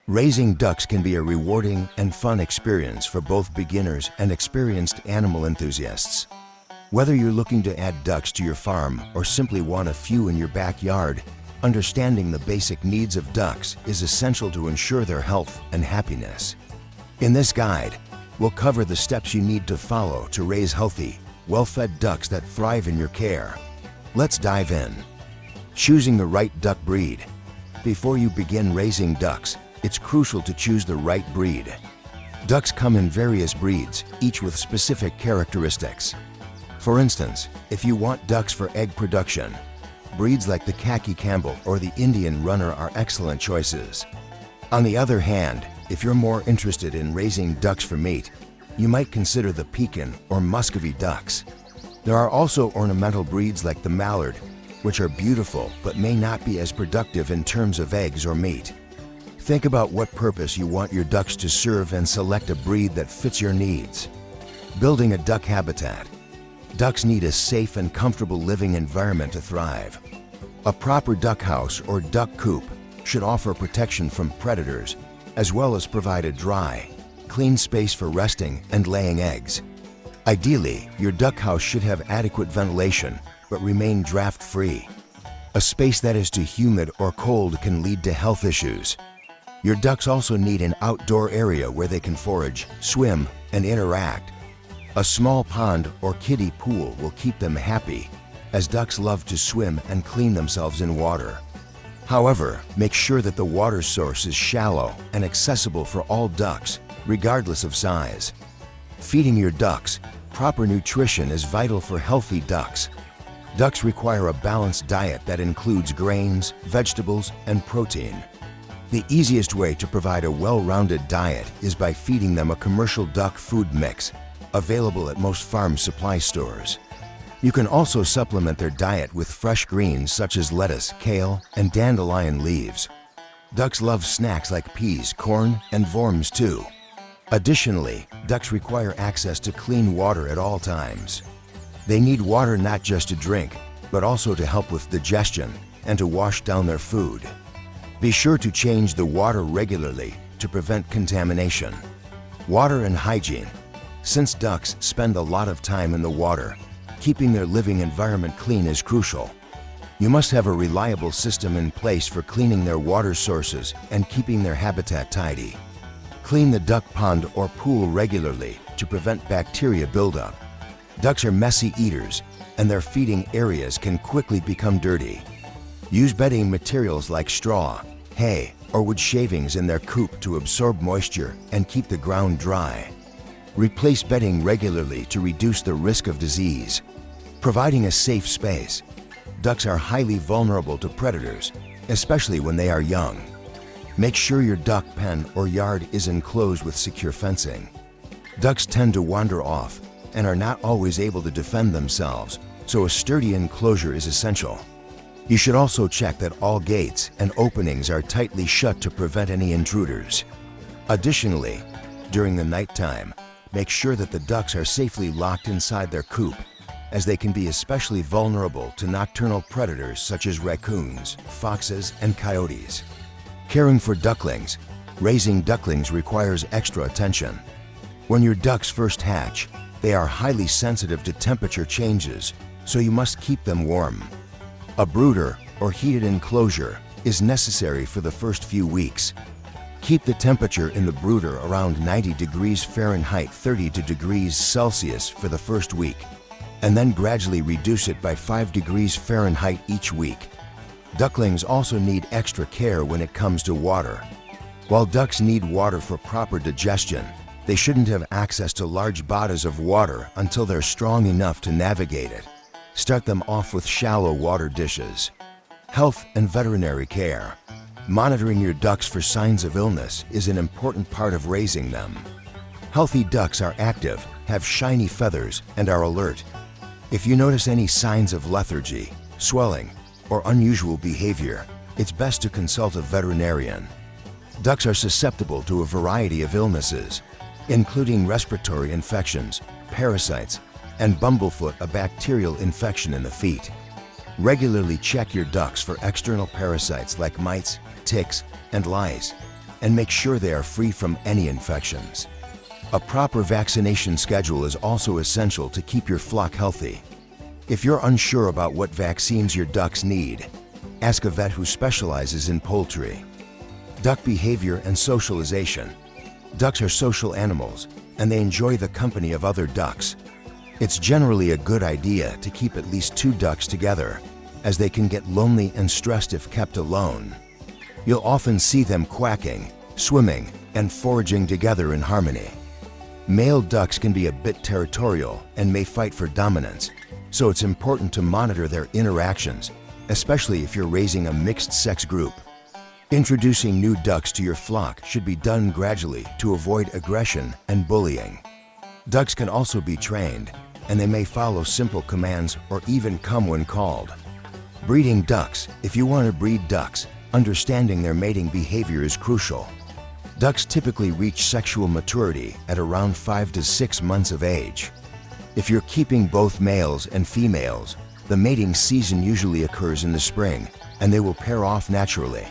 Raising ducks can be a rewarding and fun experience for both beginners and experienced animal enthusiasts. Whether you're looking to add ducks to your farm or simply want a few in your backyard, understanding the basic needs of ducks is essential to ensure their health and happiness. In this guide, we'll cover the steps you need to follow to raise healthy, well-fed ducks that thrive in your care. Let's dive in. Choosing the right duck breed. Before you begin raising ducks, it's crucial to choose the right breed. Ducks come in various breeds, each with specific characteristics. For instance, if you want ducks for egg production, breeds like the Khaki Campbell or the Indian Runner are excellent choices. On the other hand, if you're more interested in raising ducks for meat, you might consider the Pekin or Muscovy ducks. There are also ornamental breeds like the Mallard, which are beautiful but may not be as productive in terms of eggs or meat. Think about what purpose you want your ducks to serve and select a breed that fits your needs. Building a duck habitat. Ducks need a safe and comfortable living environment to thrive. A proper duck house or duck coop should offer protection from predators, as well as provide a dry, clean space for resting and laying eggs. Ideally, your duck house should have adequate ventilation, but remain draft-free. A space that is too humid or cold can lead to health issues. Your ducks also need an outdoor area where they can forage, swim, and interact. A small pond or kiddie pool will keep them happy, as ducks love to swim and clean themselves in water. However, make sure that the water source is shallow and accessible for all ducks, regardless of size. Feeding your ducks. Proper nutrition is vital for healthy ducks. Ducks require a balanced diet that includes grains, vegetables, and protein. The easiest way to provide a well-rounded diet is by feeding them a commercial duck food mix, available at most farm supply stores. You can also supplement their diet with fresh greens such as lettuce, kale, and dandelion leaves. Ducks love snacks like peas, corn, and worms too. Additionally, ducks require access to clean water at all times. They need water not just to drink, but also to help with digestion and to wash down their food. Be sure to change the water regularly to prevent contamination. Water and hygiene. Since ducks spend a lot of time in the water, keeping their living environment clean is crucial. You must have a reliable system in place for cleaning their water sources and keeping their habitat tidy. Clean the duck pond or pool regularly to prevent bacteria buildup. Ducks are messy eaters, and their feeding areas can quickly become dirty. Use bedding materials like straw, hay, or wood shavings in their coop to absorb moisture and keep the ground dry. Replace bedding regularly to reduce the risk of disease. Providing a safe space. Ducks are highly vulnerable to predators, especially when they are young. Make sure your duck pen or yard is enclosed with secure fencing. Ducks tend to wander off and are not always able to defend themselves, so a sturdy enclosure is essential. You should also check that all gates and openings are tightly shut to prevent any intruders. Additionally, during the nighttime, make sure that the ducks are safely locked inside their coop, as they can be especially vulnerable to nocturnal predators such as raccoons, foxes, and coyotes. Caring for ducklings. Raising ducklings requires extra attention. When your ducks first hatch, they are highly sensitive to temperature changes, so you must keep them warm. A brooder or heated enclosure is necessary for the first few weeks. Keep the temperature in the brooder around 90 degrees Fahrenheit 32 degrees Celsius for the first week, and then gradually reduce it by 5 degrees Fahrenheit each week. Ducklings also need extra care when it comes to water. While ducks need water for proper digestion, they shouldn't have access to large bodies of water until they're strong enough to navigate it. Start them off with shallow water dishes. Health and veterinary care. Monitoring your ducks for signs of illness is an important part of raising them. Healthy ducks are active, have shiny feathers, and are alert. If you notice any signs of lethargy, swelling, or unusual behavior, it's best to consult a veterinarian. Ducks are susceptible to a variety of illnesses, including respiratory infections, parasites, and bumblefoot, a bacterial infection in the feet. Regularly check your ducks for external parasites like mites, ticks, and lice. and make sure they are free from any infections. A proper vaccination schedule is also essential to keep your flock healthy. If you're unsure about what vaccines your ducks need, ask a vet who specializes in poultry. Duck behavior and socialization. Ducks are social animals, and they enjoy the company of other ducks. It's generally a good idea to keep at least 2 ducks together, as they can get lonely and stressed if kept alone. You'll often see them quacking, swimming, and foraging together in harmony. Male ducks can be a bit territorial and may fight for dominance, so it's important to monitor their interactions, especially if you're raising a mixed-sex group. Introducing new ducks to your flock should be done gradually to avoid aggression and bullying. Ducks can also be trained, and they may follow simple commands or even come when called. Breeding ducks. If you want to breed ducks, understanding their mating behavior is crucial. Ducks typically reach sexual maturity at around 5 to 6 months of age. If you're keeping both males and females, the mating season usually occurs in the spring, and they will pair off naturally.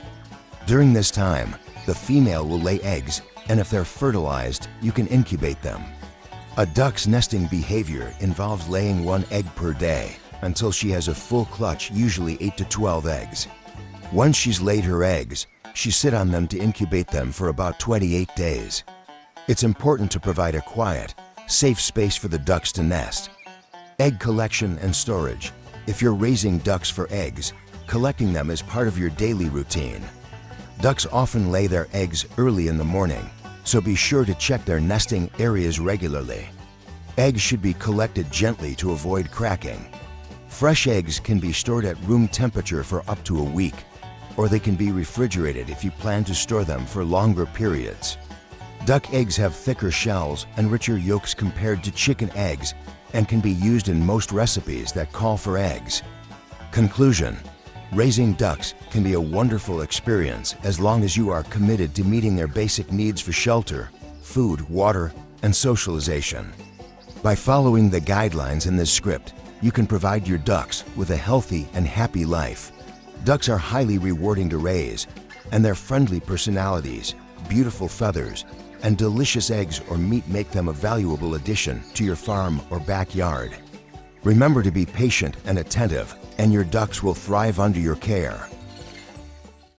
During this time, the female will lay eggs, and if they're fertilized, you can incubate them. A duck's nesting behavior involves laying 1 egg per day until she has a full clutch, usually 8 to 12 eggs. Once she's laid her eggs, she sits on them to incubate them for about 28 days. It's important to provide a quiet, safe space for the ducks to nest. Egg collection and storage. If you're raising ducks for eggs, collecting them is part of your daily routine. Ducks often lay their eggs early in the morning, so be sure to check their nesting areas regularly. Eggs should be collected gently to avoid cracking. Fresh eggs can be stored at room temperature for up to a week, or they can be refrigerated if you plan to store them for longer periods. Duck eggs have thicker shells and richer yolks compared to chicken eggs and can be used in most recipes that call for eggs. Conclusion: raising ducks can be a wonderful experience as long as you are committed to meeting their basic needs for shelter, food, water, and socialization. By following the guidelines in this script, you can provide your ducks with a healthy and happy life. Ducks are highly rewarding to raise, and their friendly personalities, beautiful feathers, and delicious eggs or meat make them a valuable addition to your farm or backyard. Remember to be patient and attentive, and your ducks will thrive under your care.